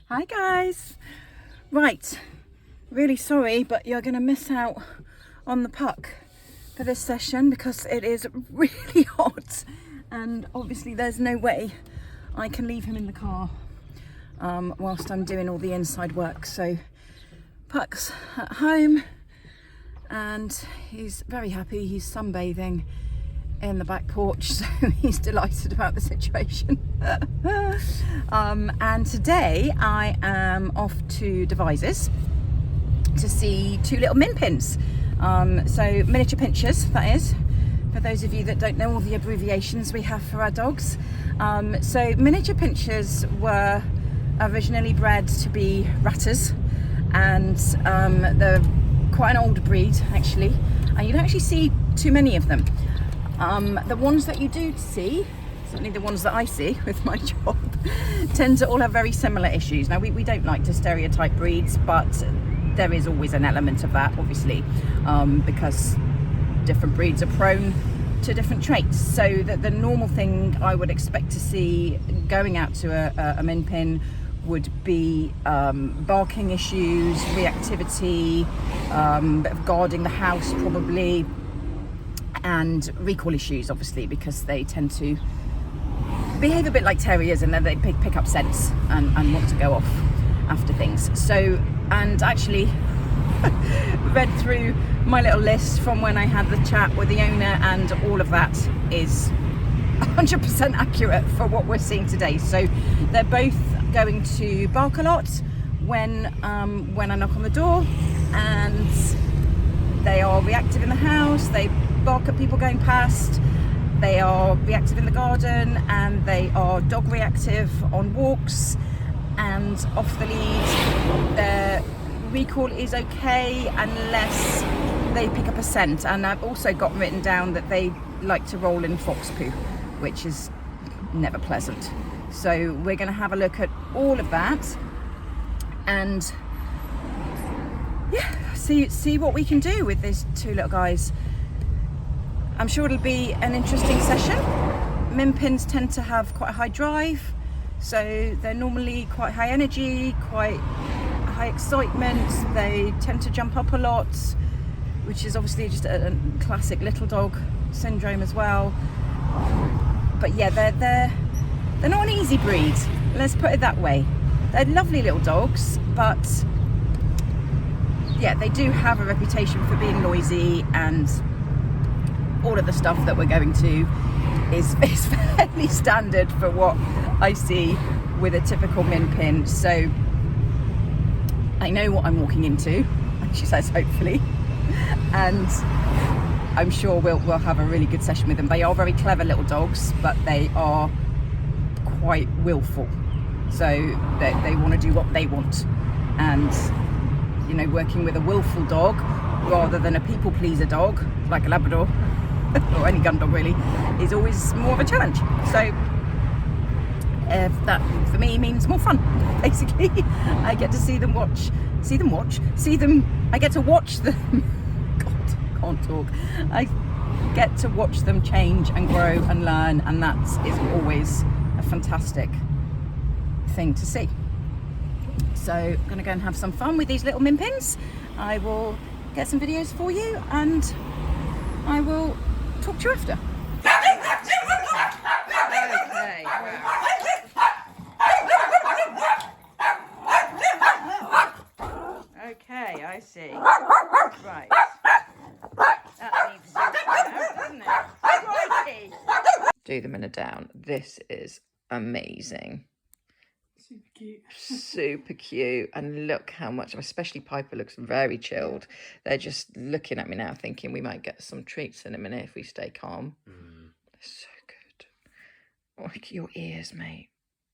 Hi guys. Right, really sorry, but you're going to miss out on the puck for this session because it is really hot, and obviously there's no way I can leave him in the car whilst I'm doing all the inside work. So Puck's at home and he's very happy. He's sunbathing in the back porch, so he's delighted about the situation. And today I am off to Devizes to see two little min pins. So Miniature Pinschers, that is, for those of you that don't know all the abbreviations we have for our dogs. So Miniature Pinschers were originally bred to be ratters, and they're quite an old breed actually, and you don't actually see too many of them. The ones that you do see, certainly the ones that I see with my job, tend to all have very similar issues. Now we don't like to stereotype breeds, but there is always an element of that, obviously, because different breeds are prone to different traits. So the normal thing I would expect to see going out to a min pin would be barking issues, reactivity, bit of guarding the house probably, and recall issues, obviously, because they tend to behave a bit like terriers, and then they pick up scents and want to go off after things. So, and actually read through my little list from when I had the chat with the owner, and all of that is 100% accurate for what we're seeing today. So they're both going to bark a lot when I knock on the door, and they are reactive in the house. They bark at people going past. They are reactive in the garden, and they are dog reactive on walks and off the lead. Their recall is okay unless they pick up a scent, and I've also got written down that they like to roll in fox poo, which is never pleasant. So we're going to have a look at all of that and see what we can do with these two little guys. I'm sure it'll be an interesting session. Min pins tend to have quite a high drive, so they're normally quite high energy, quite high excitement. They tend to jump up a lot, which is obviously just a classic little dog syndrome as well. But yeah, they're not an easy breed, let's put it that way. They're lovely little dogs, but yeah, they do have a reputation for being noisy, and all of the stuff that we're going to is fairly standard for what I see with a typical min pin. So I know what I'm walking into, she says, hopefully, and I'm sure we'll have a really good session with them. They are very clever little dogs, but they are quite willful, so they want to do what they want, and you know, working with a willful dog rather than a people pleaser dog like a Labrador or any gun dog really is always more of a challenge. So that for me means more fun, basically. I get to see them I get to watch them God, can't talk. I get to watch them change and grow and learn, and that is always a fantastic thing to see. So I'm gonna go and have some fun with these little min pins. I will get some videos for you, and I will talk to you after. Okay, wow. Okay, I see. Right. That needs sorting out, doesn't it? Righty. Do them in a down. This is amazing. Super cute. Super cute, and look how much, especially Piper looks very chilled. They're just looking at me now thinking we might get some treats in a minute if we stay calm. They're so good. Oh, look at your ears, mate.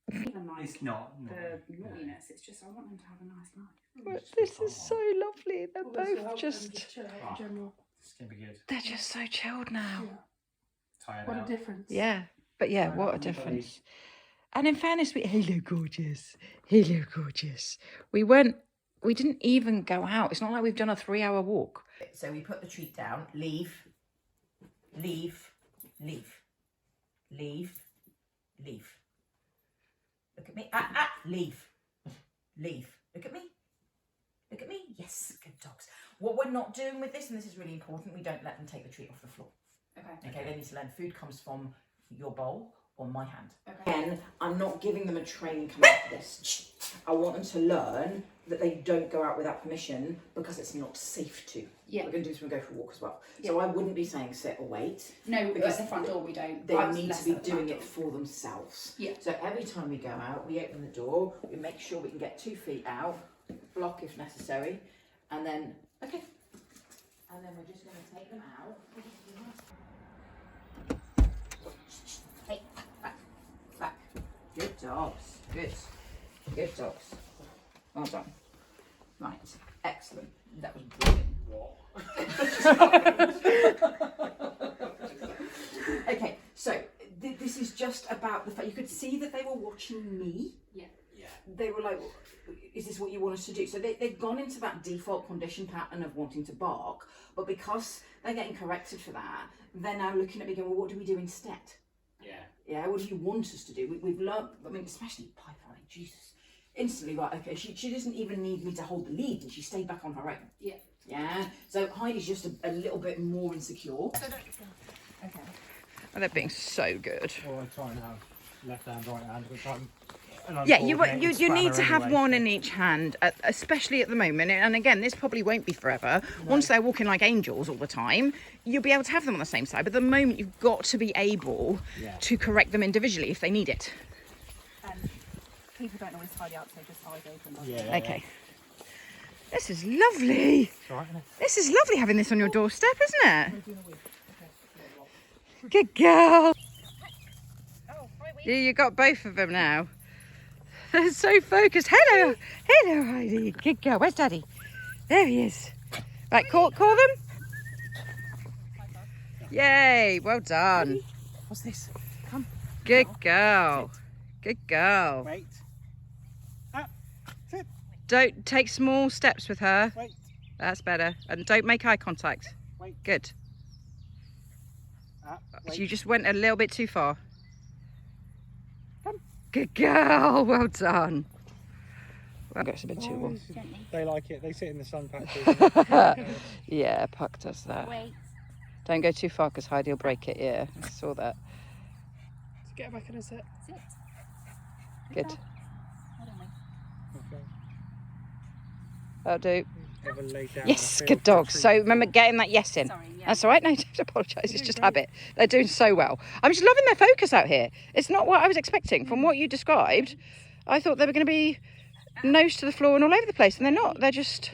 It's not the naughtiness, it's just I want them to have a nice life. But this is so lovely. They're both just chill out in general. It's gonna be good. they're just so chilled now. Yeah. Tired What out. a difference. Yeah, but yeah, what a everybody. difference. And in fairness, hello gorgeous. We didn't even go out. It's not like we've done a 3-hour walk. So we put the treat down, leave. Look at me, leave. leave. Look at me. Look at me. Yes, good dogs. What we're not doing with this, and this is really important, we don't let them take the treat off the floor. Okay, they need to learn food comes from your bowl or my hand. Again, I'm not giving them a train come out for this. I want them to learn that they don't go out without permission because it's not safe to. Yeah. We're going to do this when we go for a walk as well. Yeah. So I wouldn't be saying sit or wait. No, because at the front door we don't. They need to be doing it for themselves. Yeah. So every time we go out, we open the door, we make sure we can get 2 feet out, block if necessary, and then, okay. And then we're just going to take them out. Hey, back, back. Good dogs. Good. Good dogs. Well done. Right. Excellent. That was brilliant. Okay, so this is just about the fact you could see that they were watching me. Yeah. Yeah. They were like, is this what you want us to do? So they've gone into that default condition pattern of wanting to bark, but because they're getting corrected for that, they're now looking at me going, well, what do we do instead? Yeah. Yeah, what do you want us to do? We've learned, I mean, especially Piper, I mean, Jesus. Instantly, right, okay, she doesn't even need me to hold the lead, and she stayed back on her own. Yeah. Yeah, so Heidi's just a little bit more insecure. Okay. Oh, they're being so good. Well, I try and have left hand, right hand at the time. Yeah, you need to have one in each hand, especially at the moment. And again, this probably won't be forever. No. Once they're walking like angels all the time, you'll be able to have them on the same side. But at the moment, you've got to be able to correct them individually if they need it. People don't always tidy up, so just eyes open. Yeah. Okay. This is lovely. Right, this is lovely having this on your doorstep, isn't it? Good girl. You got both of them now. They're so focused. Hello, hello, Heidi. Good girl. Where's Daddy? There he is. Right, call them. Yay! Well done. What's this? Come. Good girl. Good girl. Wait. Up. Sit. Don't take small steps with her. Wait. That's better. And don't make eye contact. Wait. Good. Up. So Wait. you just went a little bit too far. Good girl, well done. Well, it's a bit too warm. They like it. They sit in the sun patches. Yeah, Puck does that. Wait. Don't go too far because Heidi will break it. Yeah, I saw that. Get back in a sit. Sit. Good. Hold on, wait. Okay. That'll do. Ever lay down Yes, on a good field dog. for a So treat. remember getting that yes in. Sorry, yeah. That's all right. No, don't apologise. It's just great. habit. They're doing so well. I'm just loving their focus out here. It's not what I was expecting from what you described. I thought they were going to be nose to the floor and all over the place, and they're not. They're just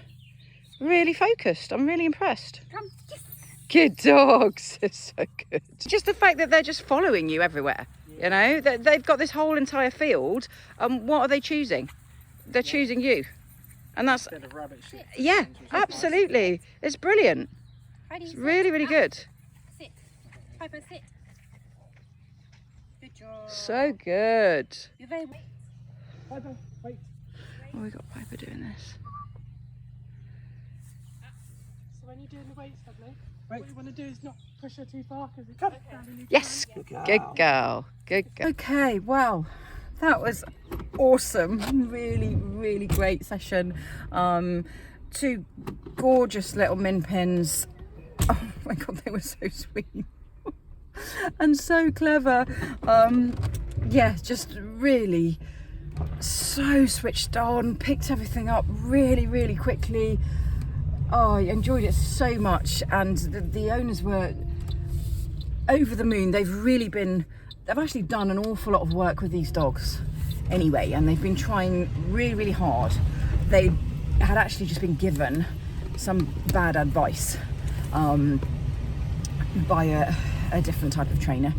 really focused. I'm really impressed. Come. Yes. Good dogs. They're so good. Just the fact that they're just following you everywhere. You know, they've got this whole entire field. What are they choosing? They're choosing you. And that's, Bit of rabbit shit. yeah, absolutely. It's brilliant. Heidi, It's really, really good. sit. Piper, sit. Good job. So good. You're very. Piper, wait. Oh, we got Piper doing this. So when you're doing the weights, lovely, Wait. what you want to do is not push her too far because it's down in your Yes, Good girl. good girl. Good girl. Okay, well, that was awesome. Really, really great session. 2 gorgeous little min pins. Oh my God, they were so sweet. And so clever. Yeah, just really so switched on, picked everything up really, really quickly. Oh, I enjoyed it so much, and the owners were over the moon. They've actually done an awful lot of work with these dogs anyway, and they've been trying really, really hard. They had actually just been given some bad advice by a different type of trainer,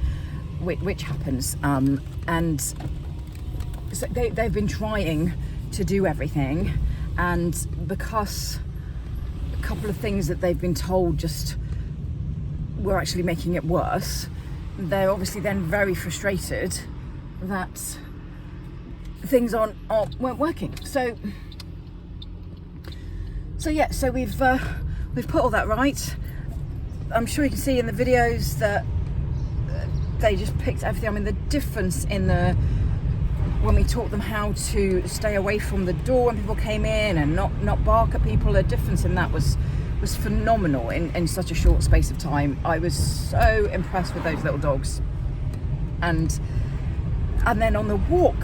which happens, and so they've been trying to do everything, and because a couple of things that they've been told just were actually making it worse, they're obviously then very frustrated that things weren't working. So yeah, so we've put all that right. I'm sure you can see in the videos that they just picked everything. I mean, the difference in when we taught them how to stay away from the door when people came in and not bark at people, the difference in that was phenomenal in such a short space of time. I was so impressed with those little dogs. And then on the walk,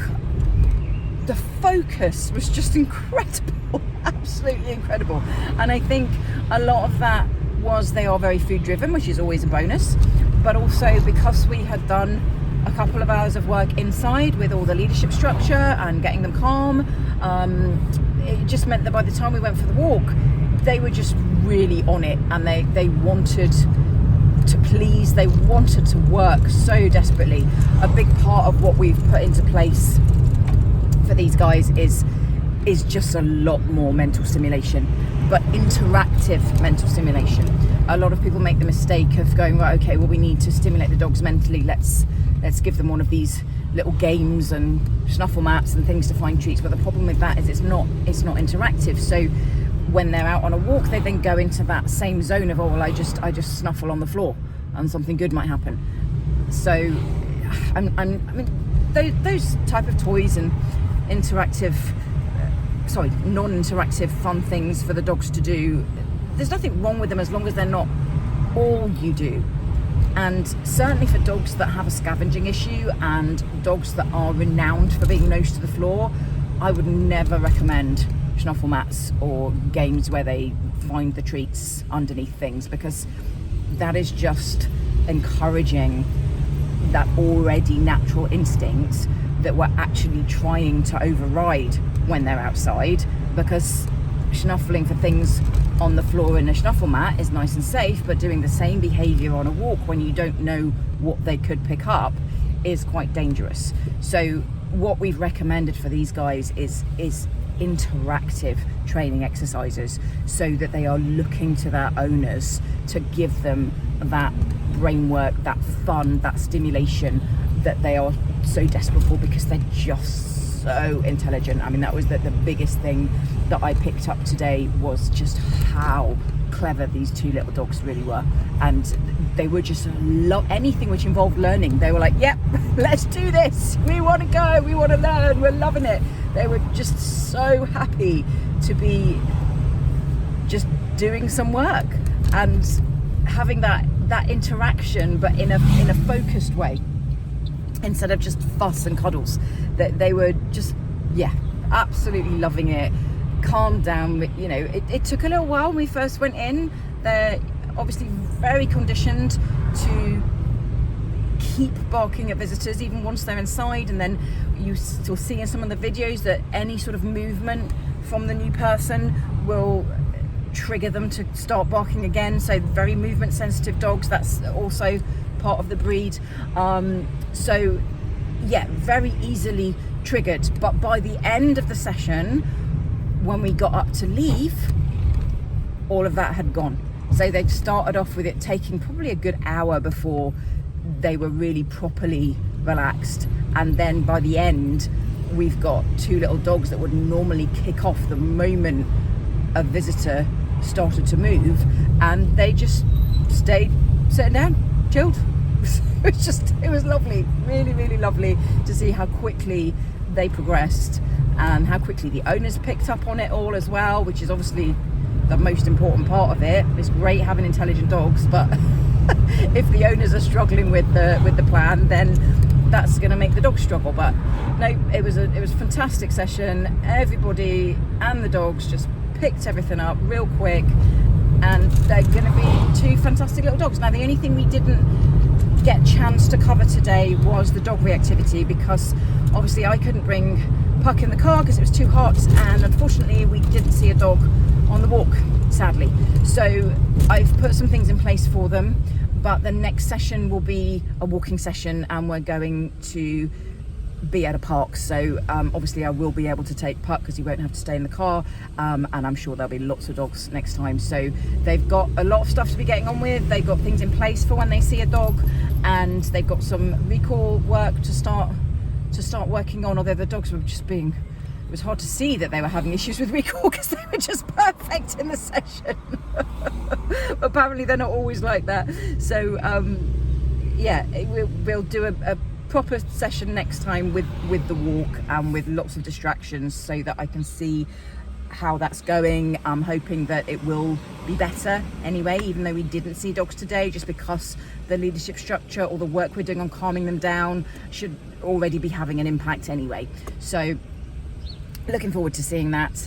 the focus was just incredible, absolutely incredible. And I think a lot of that was they are very food driven, which is always a bonus, but also because we had done a couple of hours of work inside with all the leadership structure and getting them calm, it just meant that by the time we went for the walk, they were just really on it, and they wanted to please, they wanted to work so desperately. A big part of what we've put into place for these guys is just a lot more mental stimulation, but interactive mental stimulation. A lot of people make the mistake of going, right, okay, well, we need to stimulate the dogs mentally, let's give them one of these little games and snuffle mats and things to find treats. But the problem with that is it's not interactive. So when they're out on a walk, they then go into that same zone of, oh well, I just snuffle on the floor and something good might happen. So I mean those type of toys and non-interactive fun things for the dogs to do, there's nothing wrong with them as long as they're not all you do. And certainly for dogs that have a scavenging issue and dogs that are renowned for being nose to the floor, I would never recommend snuffle mats or games where they find the treats underneath things, because that is just encouraging that already natural instinct that we're actually trying to override when they're outside. Because snuffling for things on the floor in a snuffle mat is nice and safe, but doing the same behavior on a walk when you don't know what they could pick up is quite dangerous. So what we've recommended for these guys is interactive training exercises, so that they are looking to their owners to give them that brain work, that fun, that stimulation that they are so desperate for, because they're just so intelligent. I mean, that was the biggest thing that I picked up today, was just how clever these two little dogs really were. And they were just anything which involved learning. They were like, yep, let's do this, we want to go, we want to learn, we're loving it. They were just so happy to be just doing some work and having that interaction, but in a focused way, instead of just fuss and cuddles. That they were just, yeah, absolutely loving it. Calmed down. You know, it took a little while when we first went in. They're obviously very conditioned to keep barking at visitors even once they're inside, and then you still see in some of the videos that any sort of movement from the new person will trigger them to start barking again. So very movement sensitive dogs, that's also part of the breed. So yeah, very easily triggered. But by the end of the session, when we got up to leave, all of that had gone. So they'd started off with it taking probably a good hour before they were really properly relaxed, and then by the end we've got two little dogs that would normally kick off the moment a visitor started to move, and they just stayed sitting down, chilled. It was lovely, really, really lovely to see how quickly they progressed and how quickly the owners picked up on it all as well, which is obviously the most important part of it. It's great having intelligent dogs, but if the owners are struggling with the plan, then that's going to make the dogs struggle. But no, it was a fantastic session. Everybody and the dogs just picked everything up real quick, and they're going to be two fantastic little dogs. Now, the only thing we didn't get a chance to cover today was the dog reactivity, because obviously I couldn't bring Puck in the car because it was too hot, and unfortunately we didn't see a dog on the walk, sadly. So I've put some things in place for them, but the next session will be a walking session, and we're going to be at a park. So obviously I will be able to take Puck because he won't have to stay in the car, and I'm sure there'll be lots of dogs next time. So they've got a lot of stuff to be getting on with. They've got things in place for when they see a dog, and they've got some recall work to start working on. Although the dogs were just being, it was hard to see that they were having issues with recall because they were just perfect in the session. Apparently they're not always like that. So yeah, we'll do a proper session next time with the walk and with lots of distractions, so that I can see how that's going. I'm hoping that it will be better anyway, even though we didn't see dogs today, just because the leadership structure or the work we're doing on calming them down should already be having an impact anyway. So looking forward to seeing that.